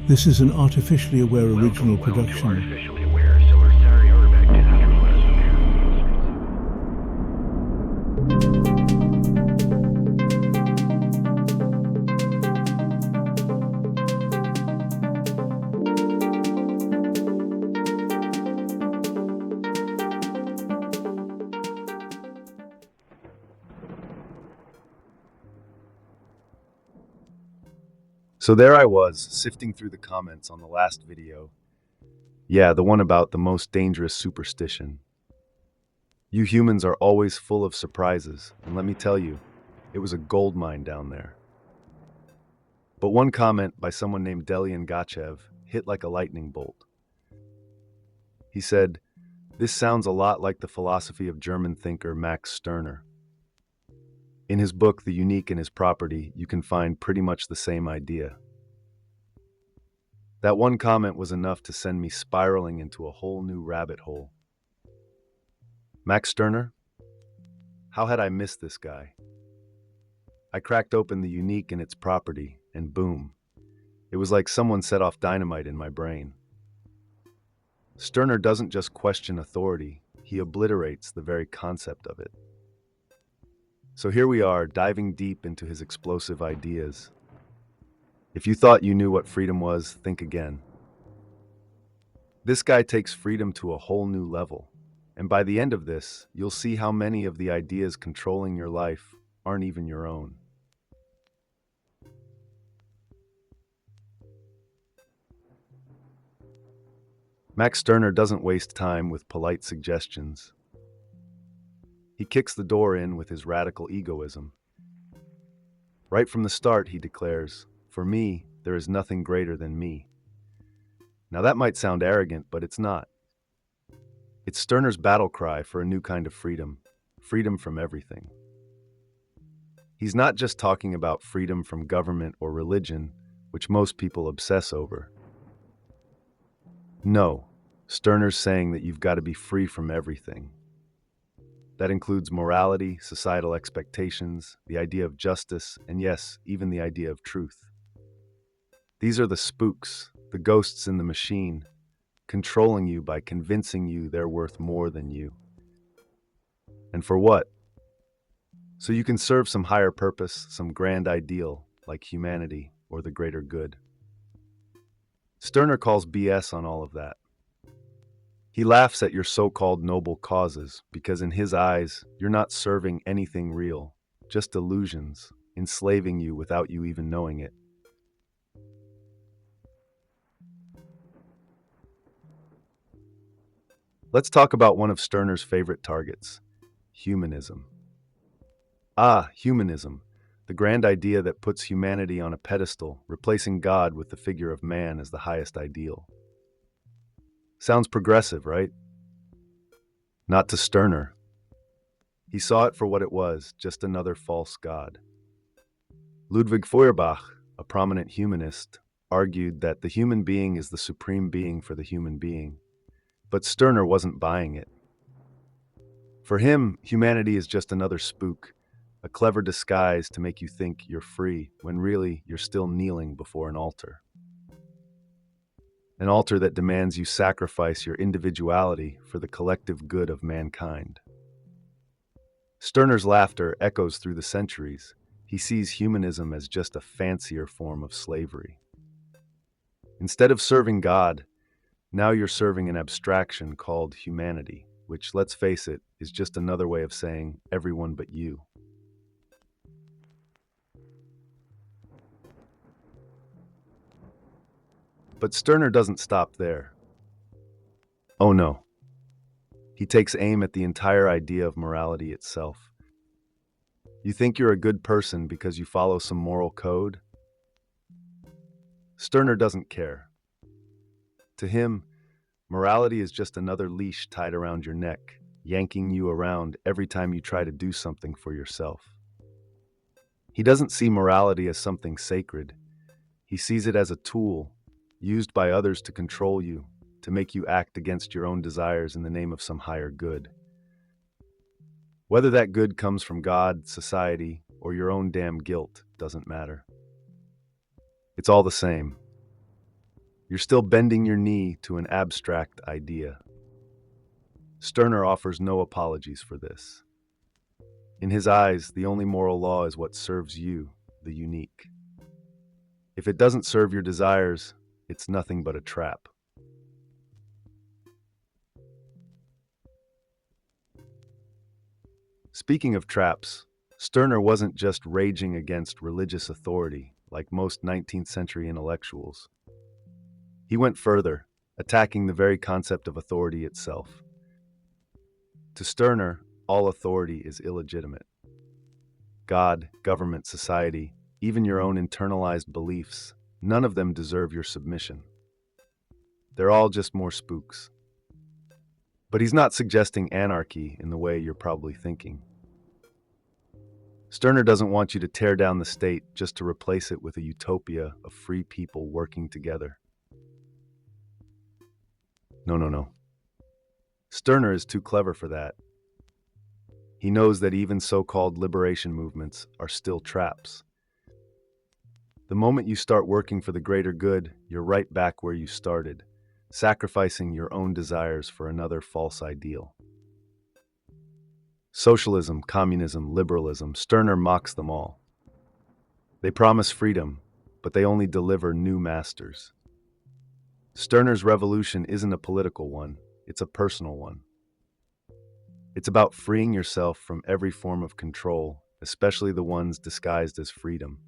This is an artificially aware original production. So there I was, sifting through the comments on the last video. Yeah, the one about the most dangerous superstition. You humans are always full of surprises, and let me tell you, it was a gold mine down there. But one comment by someone named Delian Gachev hit like a lightning bolt. He said, "This sounds a lot like the philosophy of German thinker Max Stirner. In his book, The Unique and His Property, you can find pretty much the same idea." That one comment was enough to send me spiraling into a whole new rabbit hole. Max Stirner? How had I missed this guy? I cracked open The Unique and Its Property, and boom. It was like someone set off dynamite in my brain. Stirner doesn't just question authority, he obliterates the very concept of it. So here we are, diving deep into his explosive ideas. If you thought you knew what freedom was, think again. This guy takes freedom to a whole new level. And by the end of this, you'll see how many of the ideas controlling your life aren't even your own. Max Stirner doesn't waste time with polite suggestions. He kicks the door in with his radical egoism. Right from the start, he declares, "For me, there is nothing greater than me." Now that might sound arrogant, but it's not. It's Stirner's battle cry for a new kind of freedom, freedom from everything. He's not just talking about freedom from government or religion, which most people obsess over. No, Stirner's saying that you've got to be free from everything. That includes morality, societal expectations, the idea of justice, and yes, even the idea of truth. These are the spooks, the ghosts in the machine, controlling you by convincing you they're worth more than you. And for what? So you can serve some higher purpose, some grand ideal, like humanity or the greater good. Stirner calls BS on all of that. He laughs at your so-called noble causes because in his eyes, you're not serving anything real, just illusions, enslaving you without you even knowing it. Let's talk about one of Stirner's favorite targets, humanism. Humanism, the grand idea that puts humanity on a pedestal, replacing God with the figure of man as the highest ideal. Sounds progressive, right? Not to Stirner. He saw it for what it was, just another false god. Ludwig Feuerbach, a prominent humanist, argued that the human being is the supreme being for the human being. But Stirner wasn't buying it. For him, humanity is just another spook, a clever disguise to make you think you're free, when really you're still kneeling before an altar. An altar that demands you sacrifice your individuality for the collective good of mankind. Stirner's laughter echoes through the centuries. He sees humanism as just a fancier form of slavery. Instead of serving God, now you're serving an abstraction called humanity, which, let's face it, is just another way of saying everyone but you. But Stirner doesn't stop there. Oh no. He takes aim at the entire idea of morality itself. You think you're a good person because you follow some moral code? Stirner doesn't care. To him, morality is just another leash tied around your neck, yanking you around every time you try to do something for yourself. He doesn't see morality as something sacred. He sees it as a tool used by others to control you, to make you act against your own desires in the name of some higher good. Whether that good comes from God, society, or your own damn guilt doesn't matter. It's all the same. You're still bending your knee to an abstract idea. Stirner offers no apologies for this. In his eyes, the only moral law is what serves you, the unique. If it doesn't serve your desires, it's nothing but a trap. Speaking of traps, Stirner wasn't just raging against religious authority like most 19th century intellectuals. He went further, attacking the very concept of authority itself. To Stirner, all authority is illegitimate. God, government, society, even your own internalized beliefs, none of them deserve your submission. They're all just more spooks. But he's not suggesting anarchy in the way you're probably thinking. Stirner doesn't want you to tear down the state just to replace it with a utopia of free people working together. No. Stirner is too clever for that. He knows that even so-called liberation movements are still traps. The moment you start working for the greater good, you're right back where you started, sacrificing your own desires for another false ideal. Socialism, communism, liberalism, Stirner mocks them all. They promise freedom, but they only deliver new masters. Stirner's revolution isn't a political one, it's a personal one. It's about freeing yourself from every form of control, especially the ones disguised as freedom.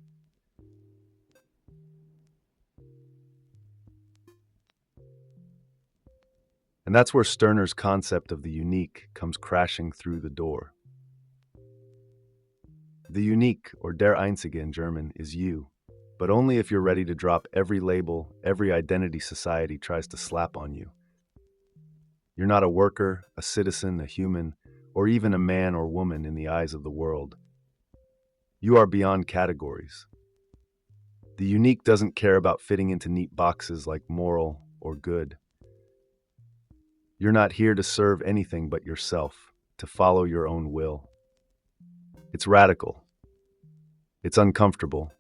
And that's where Stirner's concept of the unique comes crashing through the door. The unique, or der Einzige in German, is you, but only if you're ready to drop every label, every identity society tries to slap on you. You're not a worker, a citizen, a human, or even a man or woman in the eyes of the world. You are beyond categories. The unique doesn't care about fitting into neat boxes like moral or good. You're not here to serve anything but yourself, to follow your own will. It's radical. It's uncomfortable.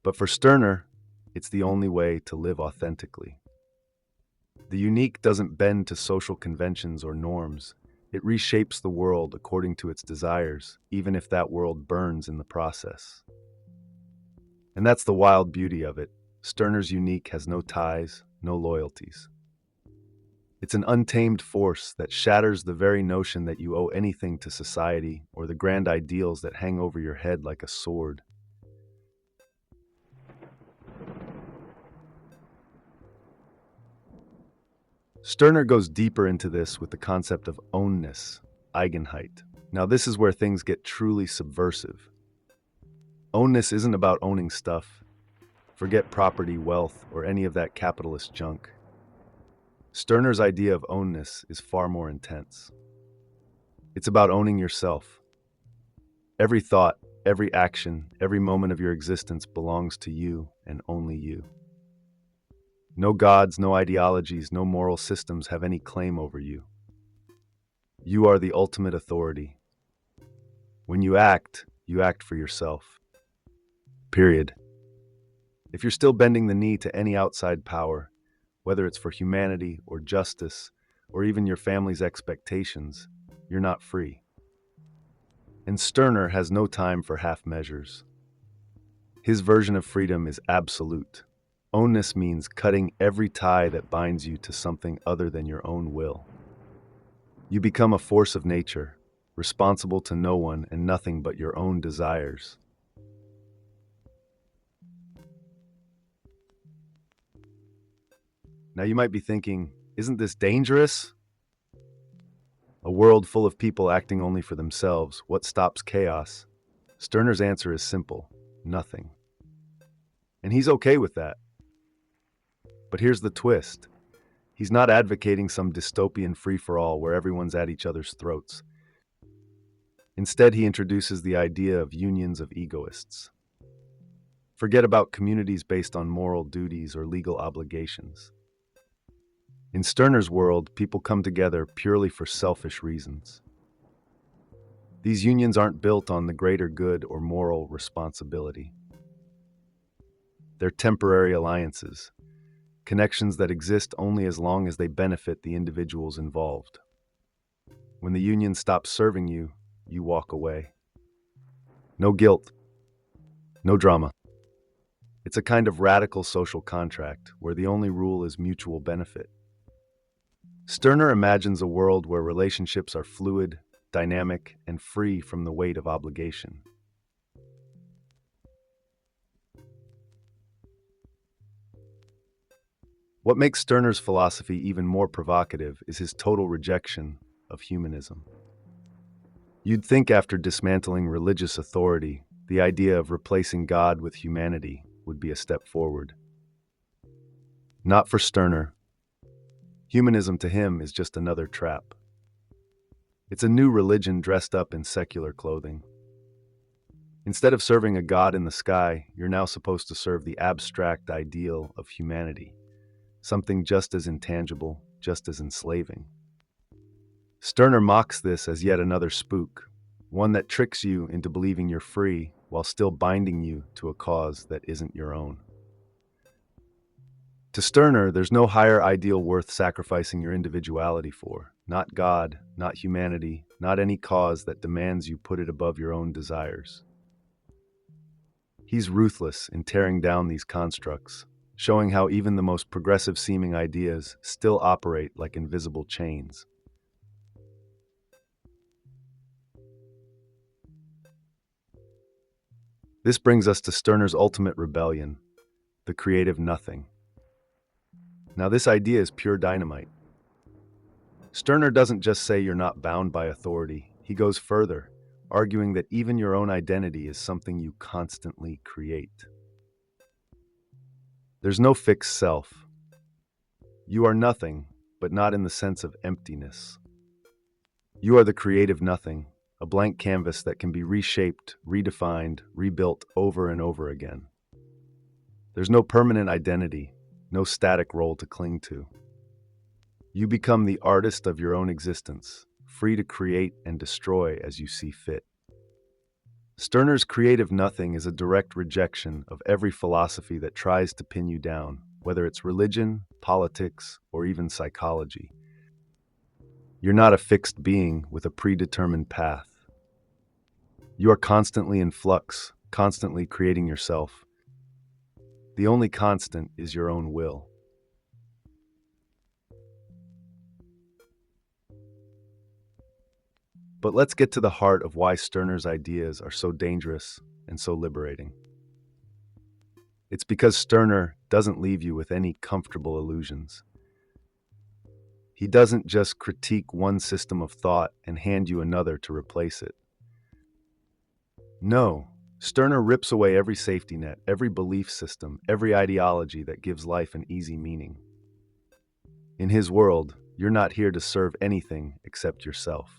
But for Stirner, it's the only way to live authentically. The unique doesn't bend to social conventions or norms. It reshapes the world according to its desires, even if that world burns in the process. And that's the wild beauty of it. Stirner's unique has no ties, no loyalties. It's an untamed force that shatters the very notion that you owe anything to society or the grand ideals that hang over your head like a sword. Stirner goes deeper into this with the concept of ownness, Eigenheit. Now this is where things get truly subversive. Ownness isn't about owning stuff. Forget property, wealth, or any of that capitalist junk. Stirner's idea of ownness is far more intense. It's about owning yourself. Every thought, every action, every moment of your existence belongs to you and only you. No gods, no ideologies, no moral systems have any claim over you. You are the ultimate authority. When you act for yourself. Period. If you're still bending the knee to any outside power, whether it's for humanity or justice or even your family's expectations, you're not free. And Stirner has no time for half measures. His version of freedom is absolute. Ownness means cutting every tie that binds you to something other than your own will. You become a force of nature, responsible to no one and nothing but your own desires. Now you might be thinking, isn't this dangerous? A world full of people acting only for themselves, what stops chaos? Stirner's answer is simple: nothing. And he's okay with that. But here's the twist. He's not advocating some dystopian free-for-all where everyone's at each other's throats. Instead, he introduces the idea of unions of egoists. Forget about communities based on moral duties or legal obligations. In Stirner's world, people come together purely for selfish reasons. These unions aren't built on the greater good or moral responsibility. They're temporary alliances, connections that exist only as long as they benefit the individuals involved. When the union stops serving you, you walk away. No guilt, no drama. It's a kind of radical social contract where the only rule is mutual benefit. Stirner imagines a world where relationships are fluid, dynamic, and free from the weight of obligation. What makes Stirner's philosophy even more provocative is his total rejection of humanism. You'd think after dismantling religious authority, the idea of replacing God with humanity would be a step forward. Not for Stirner. Humanism to him is just another trap. It's a new religion dressed up in secular clothing. Instead of serving a God in the sky, you're now supposed to serve the abstract ideal of humanity, something just as intangible, just as enslaving. Stirner mocks this as yet another spook, one that tricks you into believing you're free while still binding you to a cause that isn't your own. To Stirner, there's no higher ideal worth sacrificing your individuality for. Not God, not humanity, not any cause that demands you put it above your own desires. He's ruthless in tearing down these constructs, showing how even the most progressive-seeming ideas still operate like invisible chains. This brings us to Stirner's ultimate rebellion, the creative nothing. Now, this idea is pure dynamite. Stirner doesn't just say you're not bound by authority. He goes further, arguing that even your own identity is something you constantly create. There's no fixed self. You are nothing, but not in the sense of emptiness. You are the creative nothing, a blank canvas that can be reshaped, redefined, rebuilt over and over again. There's no permanent identity, no static role to cling to. You become the artist of your own existence, free to create and destroy as you see fit. Stirner's creative nothing is a direct rejection of every philosophy that tries to pin you down, whether it's religion, politics, or even psychology. You're not a fixed being with a predetermined path. You are constantly in flux, constantly creating yourself. The only constant is your own will. But let's get to the heart of why Stirner's ideas are so dangerous and so liberating. It's because Stirner doesn't leave you with any comfortable illusions. He doesn't just critique one system of thought and hand you another to replace it. No, Stirner rips away every safety net, every belief system, every ideology that gives life an easy meaning. In his world, you're not here to serve anything except yourself.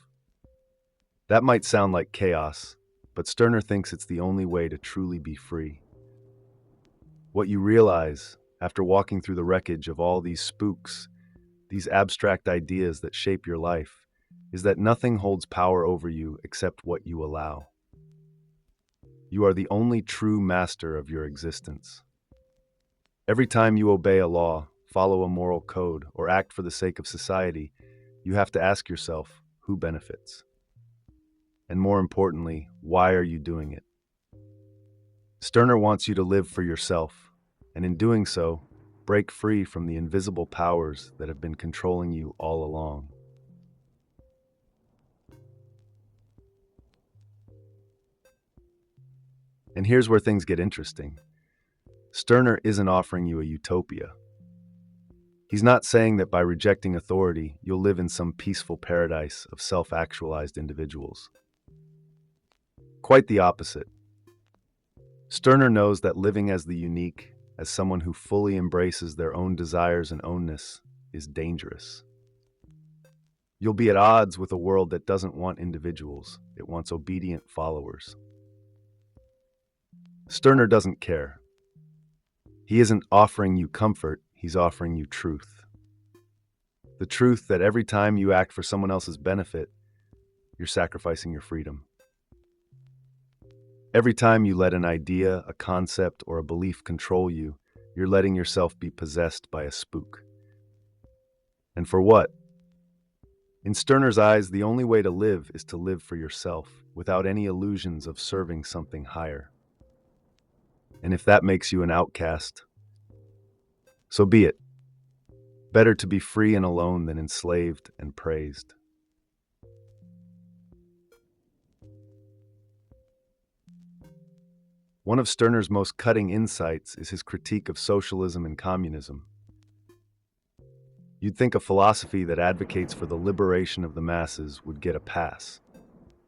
That might sound like chaos, but Stirner thinks it's the only way to truly be free. What you realize, after walking through the wreckage of all these spooks, these abstract ideas that shape your life, is that nothing holds power over you except what you allow. You are the only true master of your existence. Every time you obey a law, follow a moral code, or act for the sake of society, you have to ask yourself, who benefits? And more importantly, why are you doing it? Stirner wants you to live for yourself, and in doing so, break free from the invisible powers that have been controlling you all along. And here's where things get interesting. Stirner isn't offering you a utopia. He's not saying that by rejecting authority, you'll live in some peaceful paradise of self-actualized individuals. Quite the opposite. Stirner knows that living as the unique, as someone who fully embraces their own desires and ownness, is dangerous. You'll be at odds with a world that doesn't want individuals, it wants obedient followers. Stirner doesn't care. He isn't offering you comfort, he's offering you truth. The truth that every time you act for someone else's benefit, you're sacrificing your freedom. Every time you let an idea, a concept, or a belief control you, You're letting yourself be possessed by a spook. And for what? In Stirner's eyes, the only way to live is to live for yourself, without any illusions of serving something higher. And if that makes you an outcast, so be it. Better to be free and alone than enslaved and praised. One of Stirner's most cutting insights is his critique of socialism and communism. You'd think a philosophy that advocates for the liberation of the masses would get a pass,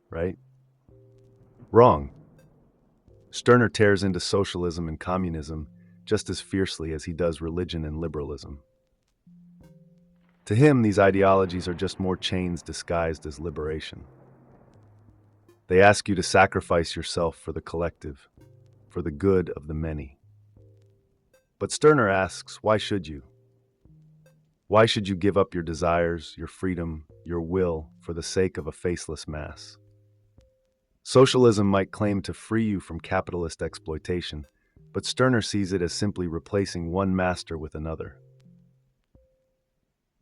right? Wrong. Stirner tears into socialism and communism just as fiercely as he does religion and liberalism. To him, these ideologies are just more chains disguised as liberation. They ask you to sacrifice yourself for the collective, for the good of the many. But Stirner asks, why should you? Why should you give up your desires, your freedom, your will for the sake of a faceless mass? Socialism might claim to free you from capitalist exploitation, but Stirner sees it as simply replacing one master with another.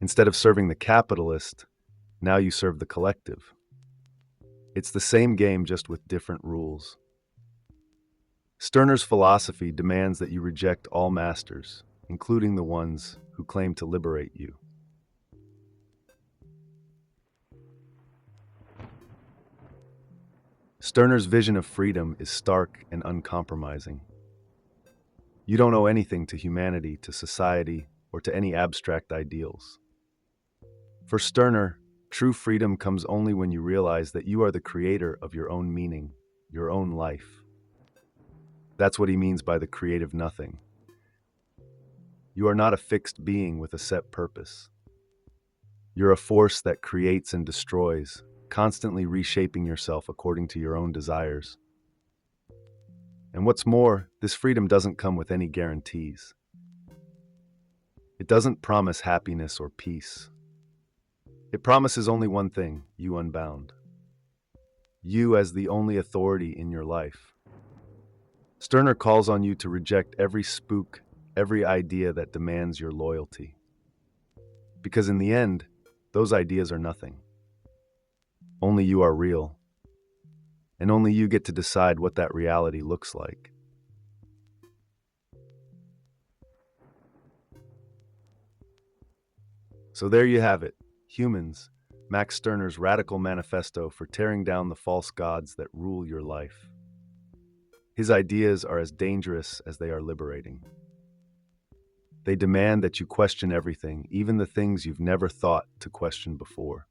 Instead of serving the capitalist, now you serve the collective. It's the same game, just with different rules. Stirner's philosophy demands that you reject all masters, including the ones who claim to liberate you. Stirner's vision of freedom is stark and uncompromising. You don't owe anything to humanity, to society, or to any abstract ideals. For Stirner, true freedom comes only when you realize that you are the creator of your own meaning, your own life. That's what he means by the creative nothing. You are not a fixed being with a set purpose. You're a force that creates and destroys, constantly reshaping yourself according to your own desires. And what's more, this freedom doesn't come with any guarantees. It doesn't promise happiness or peace. It promises only one thing: you unbound. You as the only authority in your life. Stirner calls on you to reject every spook, every idea that demands your loyalty. Because in the end, those ideas are nothing. Only you are real. And only you get to decide what that reality looks like. So there you have it, Humans, Max Stirner's radical manifesto for tearing down the false gods that rule your life. His ideas are as dangerous as they are liberating. They demand that you question everything, even the things you've never thought to question before.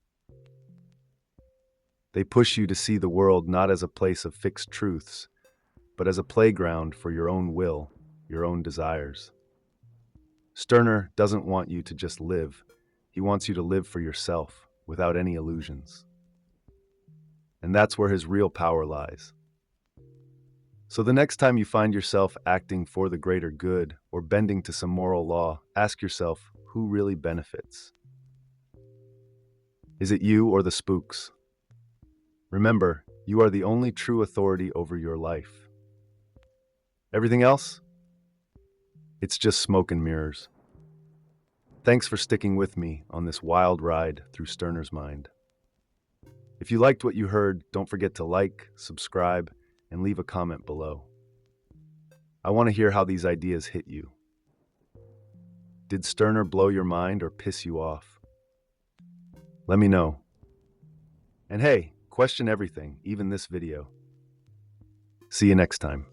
They push you to see the world not as a place of fixed truths, but as a playground for your own will, your own desires. Stirner doesn't want you to just live. He wants you to live for yourself, without any illusions. And that's where his real power lies. So the next time you find yourself acting for the greater good or bending to some moral law, ask yourself, who really benefits? Is it you or the spooks? Remember, you are the only true authority over your life. Everything else? It's just smoke and mirrors. Thanks for sticking with me on this wild ride through Stirner's mind. If you liked what you heard, don't forget to like, subscribe, and leave a comment below. I want to hear how these ideas hit you. Did Stirner blow your mind or piss you off? Let me know. And hey, question everything, even this video. See you next time.